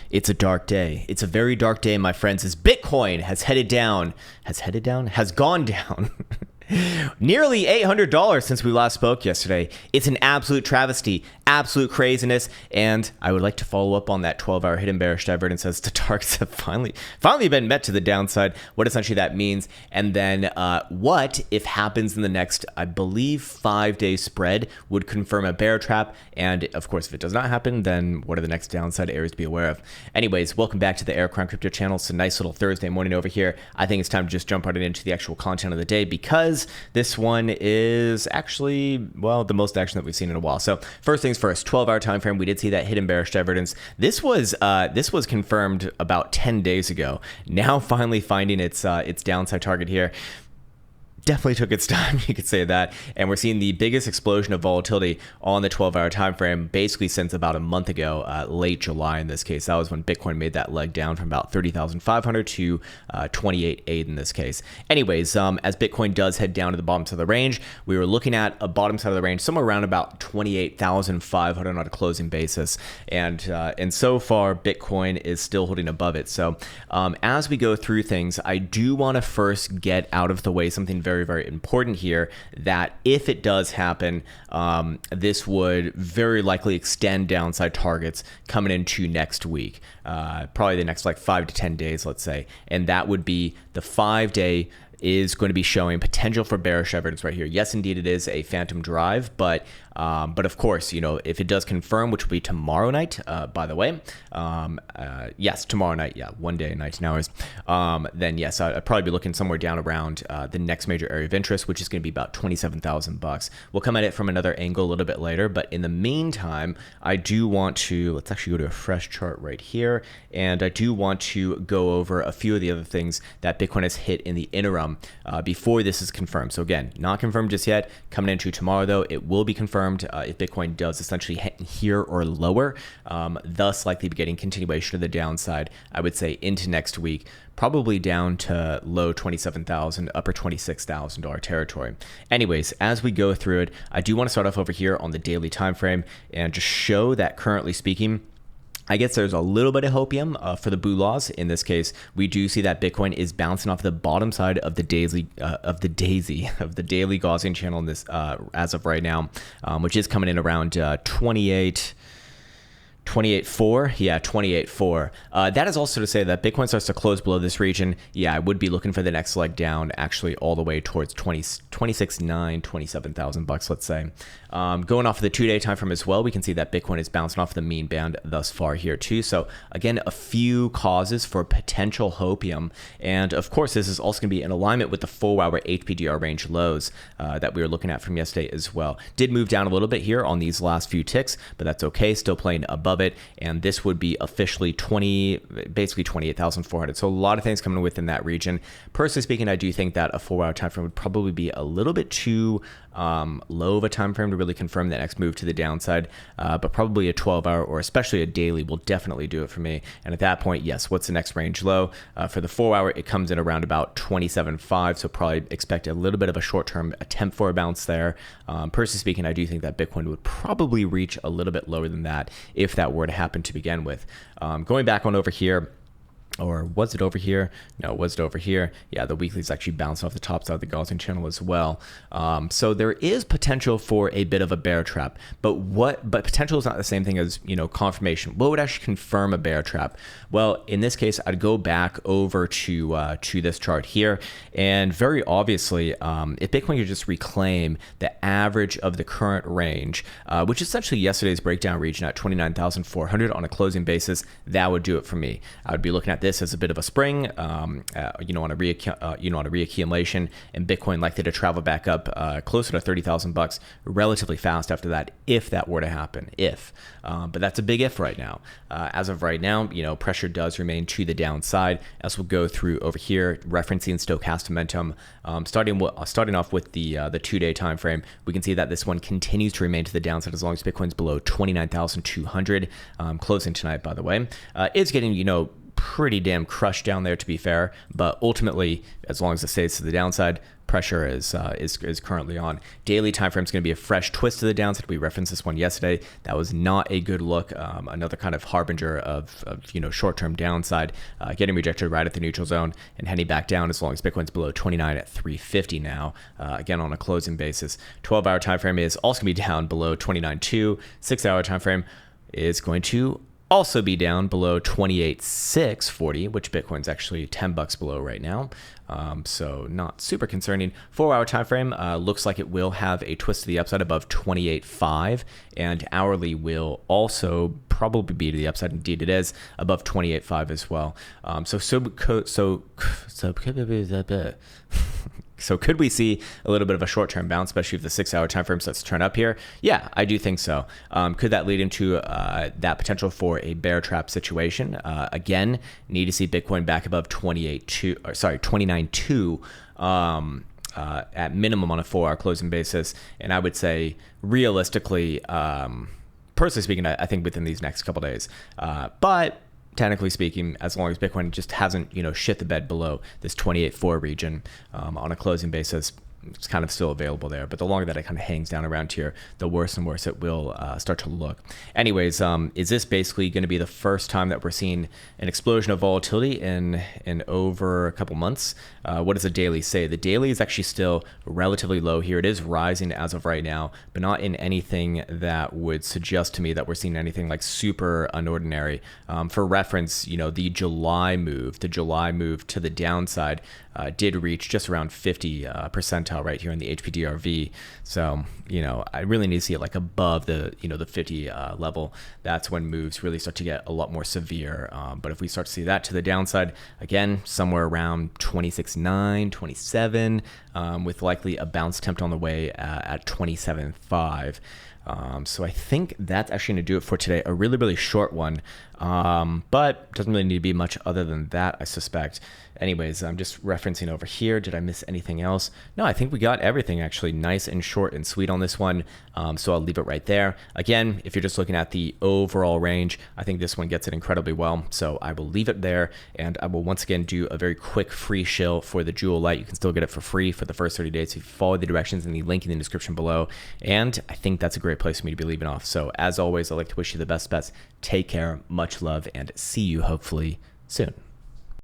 It's a dark day. It's a very dark day, my friends, as Bitcoin has gone down nearly $800 since we last spoke yesterday. It's an absolute travesty, absolute craziness, and I would like to follow up on that 12-hour hidden bearish divergence as the targets have finally been met to the downside, what essentially that means, and then what if happens in the next, I believe, 5-day spread would confirm a bear trap, and of course, if it does not happen, then what are the next downside areas to be aware of? Anyways, welcome back to the Krown Crypto channel. It's a nice little Thursday morning over here. I think it's time to just jump right into the actual content of the day, because this one is actually, well, the most action that we've seen in a while. So first things first, 12-hour time frame, we did see that hidden bearish divergence. This was confirmed about 10 days ago. Now finally finding its downside target here. Definitely took its time, you could say that, and we're seeing the biggest explosion of volatility on the 12-hour time frame basically since about a month ago, late July in this case. That was when Bitcoin made that leg down from about 30,500 to 28.8 in this case. Anyways, as Bitcoin does head down to the bottom side of the range, we were looking at a bottom side of the range somewhere around about 28,500 on a closing basis, and so far Bitcoin is still holding above it. So as we go through things, I do want to first get out of the way something very, very important here, that if it does happen, this would very likely extend downside targets coming into next week, probably the next like 5 to 10 days, let's say. And that would be the 5-day is going to be showing potential for bearish evidence right here. Yes, indeed, it is a phantom drive, but of course, you know, if it does confirm, which will be tomorrow night, by the way, yes, tomorrow night, yeah, 1 day, 19 hours, then yes, I'd probably be looking somewhere down around the next major area of interest, which is going to be about 27,000 bucks. We'll come at it from another angle a little bit later, but in the meantime, I do want to, let's actually go to a fresh chart right here, and I do want to go over a few of the other things that Bitcoin has hit in the interim before this is confirmed. So again, not confirmed just yet. Coming into tomorrow, though, it will be confirmed if Bitcoin does essentially hit here or lower, thus likely be getting continuation of the downside, I would say, into next week, probably down to low 27,000, upper $26,000 territory. Anyways, as we go through it, I do want to start off over here on the daily time frame and just show that currently speaking, I guess there's a little bit of hopium for the boo laws. In this case, we do see that Bitcoin is bouncing off the bottom side of the daily Gaussian channel in this as of right now, which is coming in around 28.4, yeah, 28.4. That is also to say that Bitcoin starts to close below this region. Yeah, I would be looking for the next leg down, actually all the way towards 26.9, 27,000 bucks, let's say. Going off of the 2-day time frame as well, we can see that Bitcoin is bouncing off the mean band thus far here too. So again, a few causes for potential hopium, and of course, this is also going to be in alignment with the 4-hour HPDR range lows that we were looking at from yesterday as well. Did move down a little bit here on these last few ticks, but that's okay. Still playing above it, and this would be officially basically 28,400. So a lot of things coming within that region. Personally speaking, I do think that a 4-hour time frame would probably be a little bit too low of a time frame to really confirm that next move to the downside, but probably a 12-hour or especially a daily will definitely do it for me. And at that point, yes, what's the next range low? For the 4-hour, it comes in around about 27.5, so probably expect a little bit of a short-term attempt for a bounce there. Personally speaking, I do think that Bitcoin would probably reach a little bit lower than that if that were to happen to begin with. Going back on over here, or was it over here? No, was it over here? Yeah, the weekly's actually bounced off the top side of the Gaussian channel as well. So there is potential for a bit of a bear trap, but potential is not the same thing as, you know, confirmation. What would actually confirm a bear trap? Well, in this case, I'd go back over to this chart here, and very obviously, if Bitcoin could just reclaim the average of the current range, which is essentially yesterday's breakdown region at 29,400 on a closing basis, that would do it for me. I would be looking at this as a bit of a spring, on a reaccumulation, and Bitcoin likely to travel back up closer to 30,000 bucks relatively fast after that, if that were to happen. But that's a big if right now. As of right now, you know, pressure does remain to the downside, as we'll go through over here, referencing stochastic momentum. Starting off with the 2-day time frame, we can see that this one continues to remain to the downside as long as Bitcoin's below 29,200. Closing tonight, by the way, it's getting, you know, pretty damn crushed down there, to be fair. But ultimately, as long as it stays to the downside, pressure is currently on. Daily time frame is going to be a fresh twist to the downside. We referenced this one yesterday. That was not a good look. Another kind of harbinger of short-term downside, getting rejected right at the neutral zone and heading back down as long as Bitcoin's below 29 at 350 now. Again, on a closing basis. 12-hour time frame is also going to be down below 29.2. 6-hour time frame is going to also be down below 28,640, which Bitcoin's actually $10 below right now. So not super concerning. 4-hour time frame looks like it will have a twist to the upside above 28.5, and hourly will also probably be to the upside. Indeed, it is above 28.5 as well. So could we see a little bit of a short-term bounce, especially if the 6-hour time frame starts to turn up here? Yeah, I do think so. Could that lead into that potential for a bear trap situation? Again, need to see Bitcoin back above 29.2 at minimum on a 4-hour closing basis. And I would say realistically, personally speaking, I think within these next couple days. But technically speaking, as long as Bitcoin just hasn't, shit the bed below this 28.4 region on a closing basis, it's kind of still available there. But the longer that it kind of hangs down around here, the worse and worse it will start to look. Anyways, is this basically going to be the first time that we're seeing an explosion of volatility in over a couple months? What does the daily say? The daily is actually still relatively low here. It is rising as of right now, but not in anything that would suggest to me that we're seeing anything like super unordinary. For reference, the July move to the downside did reach just around 50 percentile right here in the HPDRV. So, I really need to see it like above the 50 level. That's when moves really start to get a lot more severe. But if we start to see that to the downside, again, somewhere around 26.9, 27, with likely a bounce attempt on the way at 27.5. So I think that's actually going to do it for today. A really, really short one, but doesn't really need to be much other than that, I suspect. Anyways, I'm just referencing over here. Did I miss anything else? No, I think we got everything actually nice and short and sweet on this one. So I'll leave it right there. Again, if you're just looking at the overall range, I think this one gets it incredibly well. So I will leave it there, and I will once again do a very quick free shill for the Jewel Light. You can still get it for free for the first 30 days if you follow the directions in the link in the description below. And I think that's a great place for me to be leaving off. So as always, I'd like to wish you the best bets. Take care, much love, and see you hopefully soon.